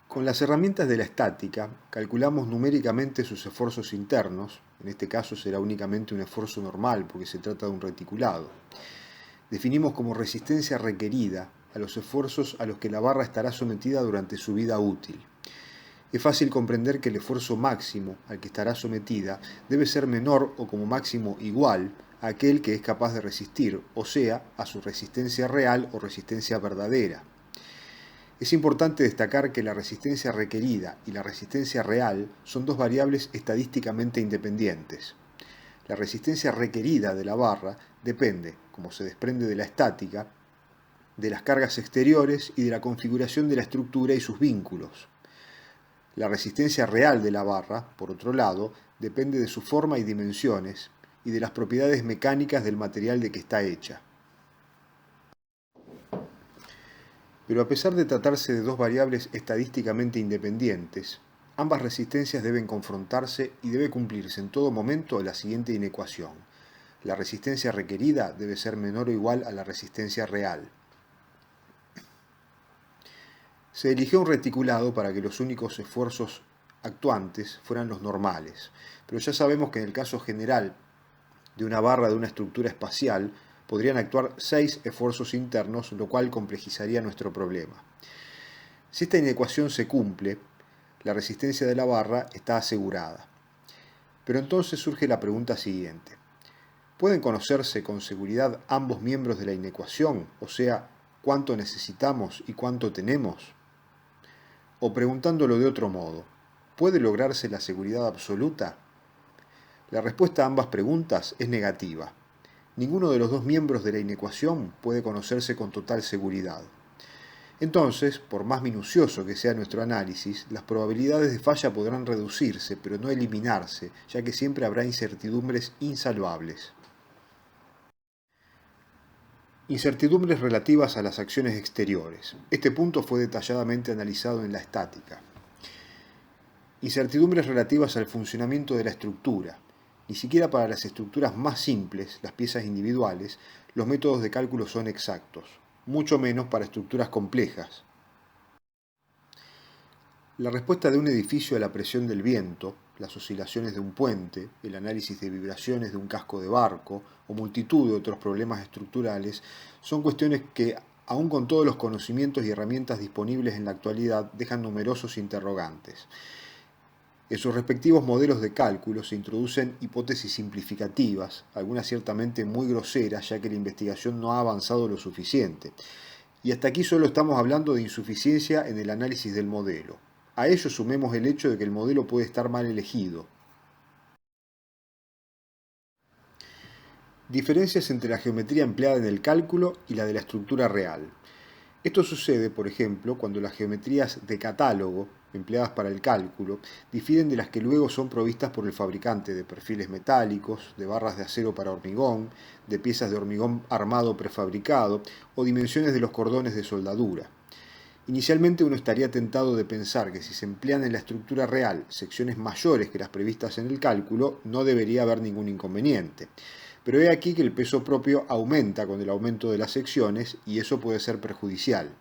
Con las herramientas de la estática, calculamos numéricamente sus esfuerzos internos, en este caso será únicamente un esfuerzo normal porque se trata de un reticulado. Definimos como resistencia requerida a los esfuerzos a los que la barra estará sometida durante su vida útil. Es fácil comprender que el esfuerzo máximo al que estará sometida debe ser menor o como máximo igual a aquel que es capaz de resistir, o sea, a su resistencia real o resistencia verdadera. Es importante destacar que la resistencia requerida y la resistencia real son dos variables estadísticamente independientes. La resistencia requerida de la barra depende, como se desprende de la estática, de las cargas exteriores y de la configuración de la estructura y sus vínculos. La resistencia real de la barra, por otro lado, depende de su forma y dimensiones y de las propiedades mecánicas del material de que está hecha. Pero a pesar de tratarse de dos variables estadísticamente independientes, ambas resistencias deben confrontarse y debe cumplirse en todo momento la siguiente inecuación. La resistencia requerida debe ser menor o igual a la resistencia real. Se eligió un reticulado para que los únicos esfuerzos actuantes fueran los normales, pero ya sabemos que en el caso general de una barra de una estructura espacial podrían actuar 6 esfuerzos internos, lo cual complejizaría nuestro problema. Si esta inecuación se cumple, la resistencia de la barra está asegurada. Pero entonces surge la pregunta siguiente. ¿Pueden conocerse con seguridad ambos miembros de la inecuación, o sea, cuánto necesitamos y cuánto tenemos? O preguntándolo de otro modo, ¿puede lograrse la seguridad absoluta? La respuesta a ambas preguntas es negativa. Ninguno de los dos miembros de la inecuación puede conocerse con total seguridad. Entonces, por más minucioso que sea nuestro análisis, las probabilidades de falla podrán reducirse, pero no eliminarse, ya que siempre habrá incertidumbres insalvables. Incertidumbres relativas a las acciones exteriores. Este punto fue detalladamente analizado en la estática. Incertidumbres relativas al funcionamiento de la estructura. Ni siquiera para las estructuras más simples, las piezas individuales, los métodos de cálculo son exactos, mucho menos para estructuras complejas. La respuesta de un edificio a la presión del viento, las oscilaciones de un puente, el análisis de vibraciones de un casco de barco o multitud de otros problemas estructurales son cuestiones que, aun con todos los conocimientos y herramientas disponibles en la actualidad, dejan numerosos interrogantes. En sus respectivos modelos de cálculo se introducen hipótesis simplificativas, algunas ciertamente muy groseras ya que la investigación no ha avanzado lo suficiente. Y hasta aquí solo estamos hablando de insuficiencia en el análisis del modelo. A ello sumemos el hecho de que el modelo puede estar mal elegido. Diferencias entre la geometría empleada en el cálculo y la de la estructura real. Esto sucede, por ejemplo, cuando las geometrías de catálogo, empleadas para el cálculo, difieren de las que luego son provistas por el fabricante de perfiles metálicos, de barras de acero para hormigón, de piezas de hormigón armado prefabricado o dimensiones de los cordones de soldadura. Inicialmente uno estaría tentado de pensar que si se emplean en la estructura real secciones mayores que las previstas en el cálculo, no debería haber ningún inconveniente. Pero he aquí que el peso propio aumenta con el aumento de las secciones y eso puede ser perjudicial.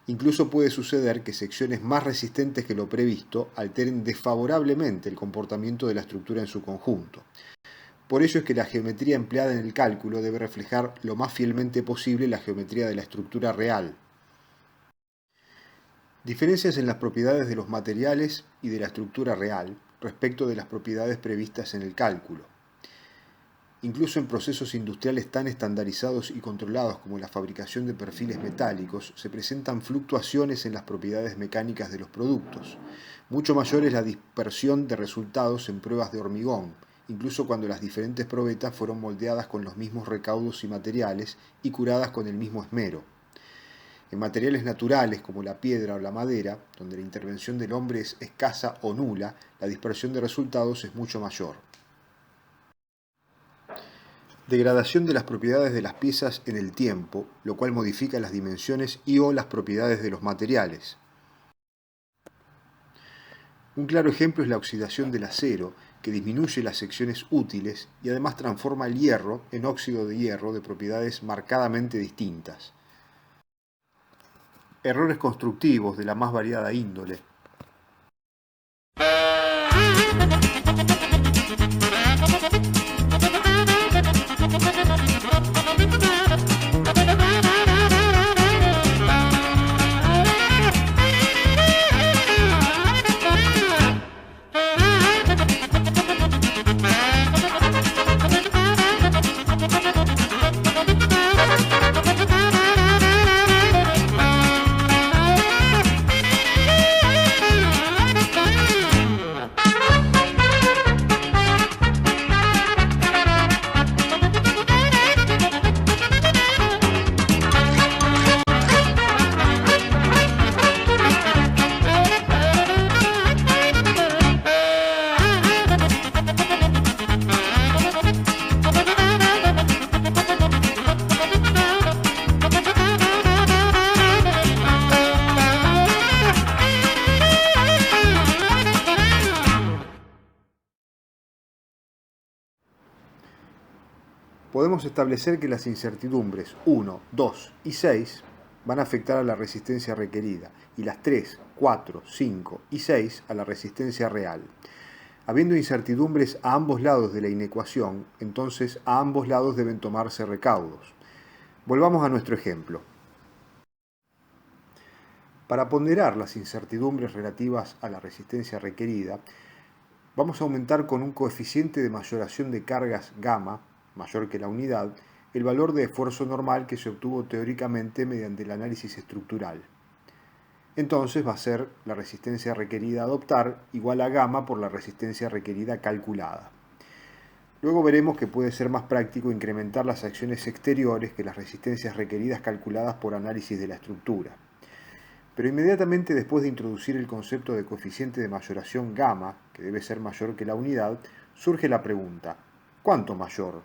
Incluso puede suceder que secciones más resistentes que lo previsto alteren desfavorablemente el comportamiento de la estructura en su conjunto. Por ello es que la geometría empleada en el cálculo debe reflejar lo más fielmente posible la geometría de la estructura real. Diferencias en las propiedades de los materiales y de la estructura real respecto de las propiedades previstas en el cálculo. Incluso en procesos industriales tan estandarizados y controlados como la fabricación de perfiles metálicos, se presentan fluctuaciones en las propiedades mecánicas de los productos. Mucho mayor es la dispersión de resultados en pruebas de hormigón, incluso cuando las diferentes probetas fueron moldeadas con los mismos recaudos y materiales y curadas con el mismo esmero. En materiales naturales como la piedra o la madera, donde la intervención del hombre es escasa o nula, la dispersión de resultados es mucho mayor. Degradación de las propiedades de las piezas en el tiempo, lo cual modifica las dimensiones y o las propiedades de los materiales. Un claro ejemplo es la oxidación del acero, que disminuye las secciones útiles y además transforma el hierro en óxido de hierro de propiedades marcadamente distintas. Errores constructivos de la más variada índole, podemos establecer que las incertidumbres 1, 2 y 6 van a afectar a la resistencia requerida y las 3, 4, 5 y 6 a la resistencia real. Habiendo incertidumbres a ambos lados de la inecuación, entonces a ambos lados deben tomarse recaudos. Volvamos a nuestro ejemplo. Para ponderar las incertidumbres relativas a la resistencia requerida, vamos a aumentar con un coeficiente de mayoración de cargas gamma, mayor que la unidad, el valor de esfuerzo normal que se obtuvo teóricamente mediante el análisis estructural. Entonces va a ser la resistencia requerida a adoptar igual a gamma por la resistencia requerida calculada. Luego veremos que puede ser más práctico incrementar las acciones exteriores que las resistencias requeridas calculadas por análisis de la estructura. Pero inmediatamente después de introducir el concepto de coeficiente de mayoración gamma, que debe ser mayor que la unidad, surge la pregunta, ¿cuánto mayor?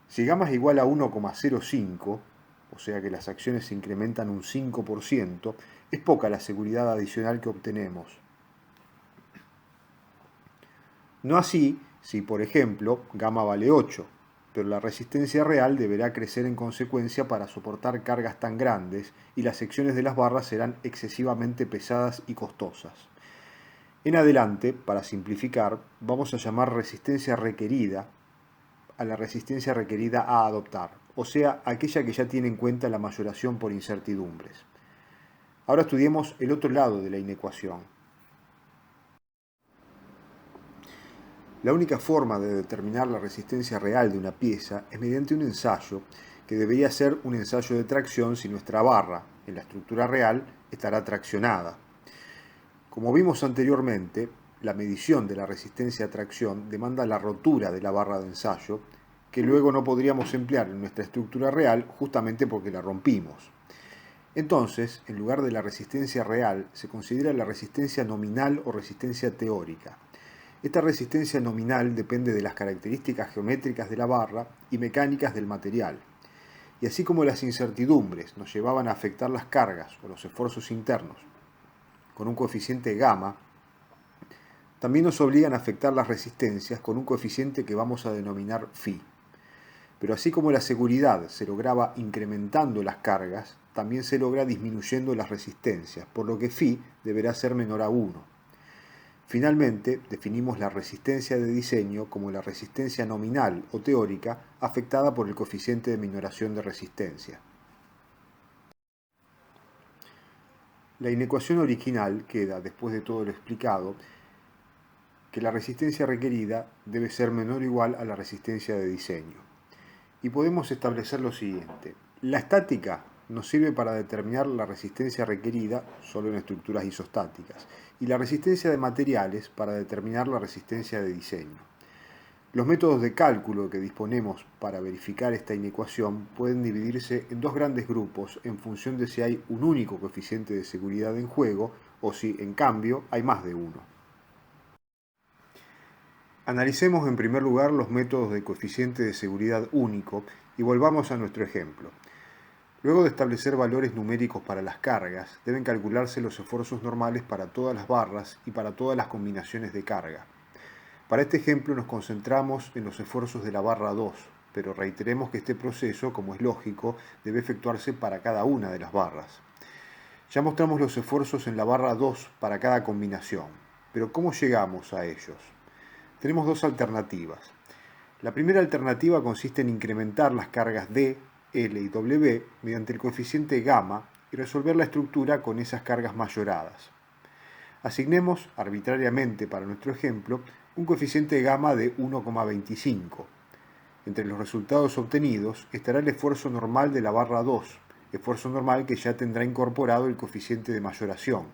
Si gamma es igual a 1,05, o sea que las acciones se incrementan un 5%, es poca la seguridad adicional que obtenemos. No así si, por ejemplo, gamma vale 8, pero la resistencia real deberá crecer en consecuencia para soportar cargas tan grandes y las secciones de las barras serán excesivamente pesadas y costosas. En adelante, para simplificar, vamos a llamar resistencia requerida a la resistencia requerida a adoptar, o sea, aquella que ya tiene en cuenta la mayoración por incertidumbres. Ahora estudiemos el otro lado de la inecuación. La única forma de determinar la resistencia real de una pieza es mediante un ensayo, que debería ser un ensayo de tracción si nuestra barra, en la estructura real, estará traccionada. Como vimos anteriormente, la medición de la resistencia a tracción demanda la rotura de la barra de ensayo, que luego no podríamos emplear en nuestra estructura real justamente porque la rompimos. Entonces, en lugar de la resistencia real, se considera la resistencia nominal o resistencia teórica. Esta resistencia nominal depende de las características geométricas de la barra y mecánicas del material. Y así como las incertidumbres nos llevaban a afectar las cargas o los esfuerzos internos con un coeficiente gamma, también nos obligan a afectar las resistencias con un coeficiente que vamos a denominar phi. Pero así como la seguridad se lograba incrementando las cargas, también se logra disminuyendo las resistencias, por lo que phi deberá ser menor a 1. Finalmente, definimos la resistencia de diseño como la resistencia nominal o teórica afectada por el coeficiente de minoración de resistencia. La inecuación original queda, después de todo lo explicado, que la resistencia requerida debe ser menor o igual a la resistencia de diseño. Y podemos establecer lo siguiente. La estática nos sirve para determinar la resistencia requerida solo en estructuras isostáticas y la resistencia de materiales para determinar la resistencia de diseño. Los métodos de cálculo que disponemos para verificar esta inecuación pueden dividirse en dos grandes grupos en función de si hay un único coeficiente de seguridad en juego o si, en cambio, hay más de uno. Analicemos en primer lugar los métodos de coeficiente de seguridad único y volvamos a nuestro ejemplo. Luego de establecer valores numéricos para las cargas, deben calcularse los esfuerzos normales para todas las barras y para todas las combinaciones de carga. Para este ejemplo nos concentramos en los esfuerzos de la barra 2, pero reiteremos que este proceso, como es lógico, debe efectuarse para cada una de las barras. Ya mostramos los esfuerzos en la barra 2 para cada combinación, pero ¿cómo llegamos a ellos? Tenemos dos alternativas. La primera alternativa consiste en incrementar las cargas D, L y W mediante el coeficiente gamma y resolver la estructura con esas cargas mayoradas. Asignemos arbitrariamente para nuestro ejemplo un coeficiente gamma de 1,25. Entre los resultados obtenidos estará el esfuerzo normal de la barra 2, esfuerzo normal que ya tendrá incorporado el coeficiente de mayoración.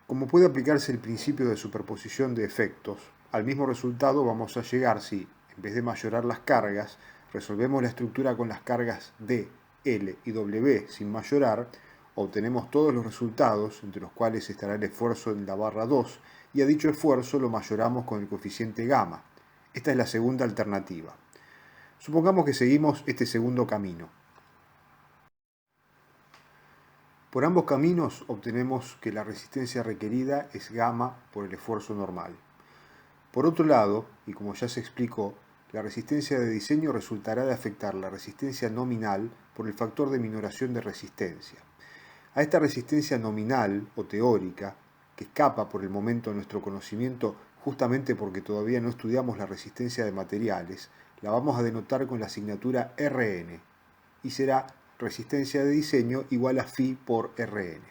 Como puede aplicarse el principio de superposición de efectos, al mismo resultado vamos a llegar si, en vez de mayorar las cargas, resolvemos la estructura con las cargas D, L y W sin mayorar, obtenemos todos los resultados, entre los cuales estará el esfuerzo en la barra 2, y a dicho esfuerzo lo mayoramos con el coeficiente gamma. Esta es la segunda alternativa. Supongamos que seguimos este segundo camino. Por ambos caminos obtenemos que la resistencia requerida es gamma por el esfuerzo normal. Por otro lado, y como ya se explicó, la resistencia de diseño resultará de afectar la resistencia nominal por el factor de minoración de resistencia. A esta resistencia nominal o teórica, que escapa por el momento de nuestro conocimiento justamente porque todavía no estudiamos la resistencia de materiales, la vamos a denotar con la asignatura Rn y será resistencia de diseño igual a phi por Rn.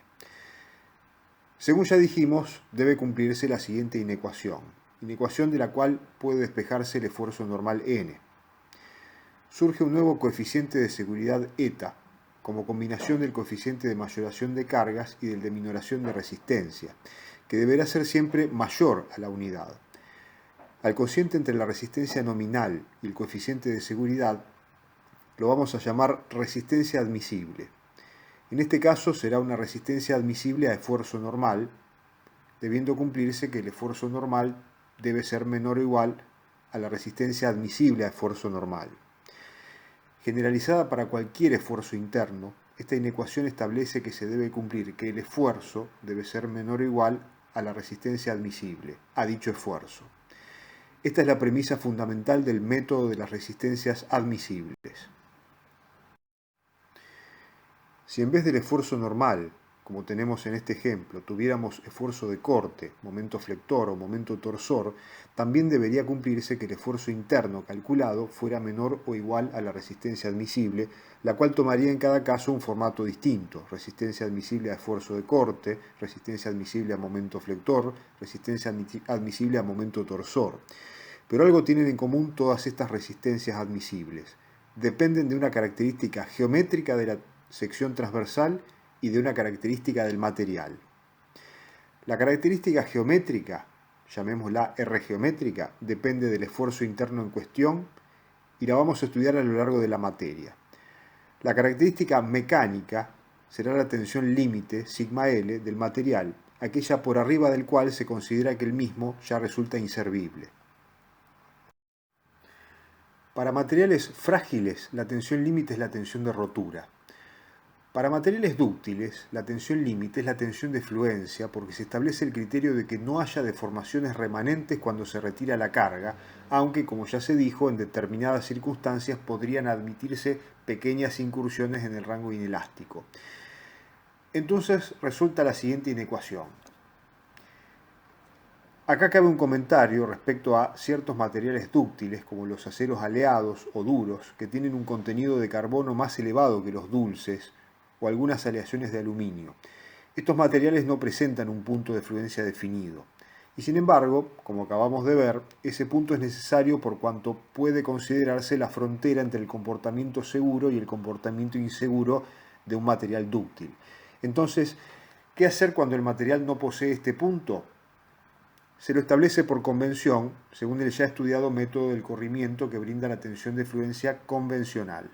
Según ya dijimos, debe cumplirse la siguiente inecuación de la cual puede despejarse el esfuerzo normal n. Surge un nuevo coeficiente de seguridad eta, como combinación del coeficiente de mayoración de cargas y del de minoración de resistencia, que deberá ser siempre mayor a la unidad. Al cociente entre la resistencia nominal y el coeficiente de seguridad lo vamos a llamar resistencia admisible. En este caso será una resistencia admisible a esfuerzo normal, debiendo cumplirse que el esfuerzo normal debe ser menor o igual a la resistencia admisible a esfuerzo normal. Generalizada para cualquier esfuerzo interno, esta inecuación establece que se debe cumplir que el esfuerzo debe ser menor o igual a la resistencia admisible a dicho esfuerzo. Esta es la premisa fundamental del método de las resistencias admisibles. Si en vez del esfuerzo normal, como tenemos en este ejemplo, tuviéramos esfuerzo de corte, momento flector o momento torsor, también debería cumplirse que el esfuerzo interno calculado fuera menor o igual a la resistencia admisible, la cual tomaría en cada caso un formato distinto: resistencia admisible a esfuerzo de corte, resistencia admisible a momento flector, resistencia admisible a momento torsor. Pero algo tienen en común todas estas resistencias admisibles: dependen de una característica geométrica de la sección transversal y de una característica del material. La característica geométrica, llamémosla R geométrica, depende del esfuerzo interno en cuestión y la vamos a estudiar a lo largo de la materia. La característica mecánica será la tensión límite, sigma L, del material, aquella por arriba del cual se considera que el mismo ya resulta inservible. Para materiales frágiles, la tensión límite es la tensión de rotura. Para materiales dúctiles, la tensión límite es la tensión de fluencia, porque se establece el criterio de que no haya deformaciones remanentes cuando se retira la carga, aunque, como ya se dijo, en determinadas circunstancias podrían admitirse pequeñas incursiones en el rango inelástico. Entonces resulta la siguiente inecuación. Acá cabe un comentario respecto a ciertos materiales dúctiles, como los aceros aleados o duros, que tienen un contenido de carbono más elevado que los dulces, o algunas aleaciones de aluminio. Estos materiales no presentan un punto de fluencia definido, y sin embargo, como acabamos de ver, ese punto es necesario por cuanto puede considerarse la frontera entre el comportamiento seguro y el comportamiento inseguro de un material dúctil. Entonces, ¿qué hacer cuando el material no posee este punto? Se lo establece por convención, según el ya estudiado método del corrimiento que brinda la tensión de fluencia convencional.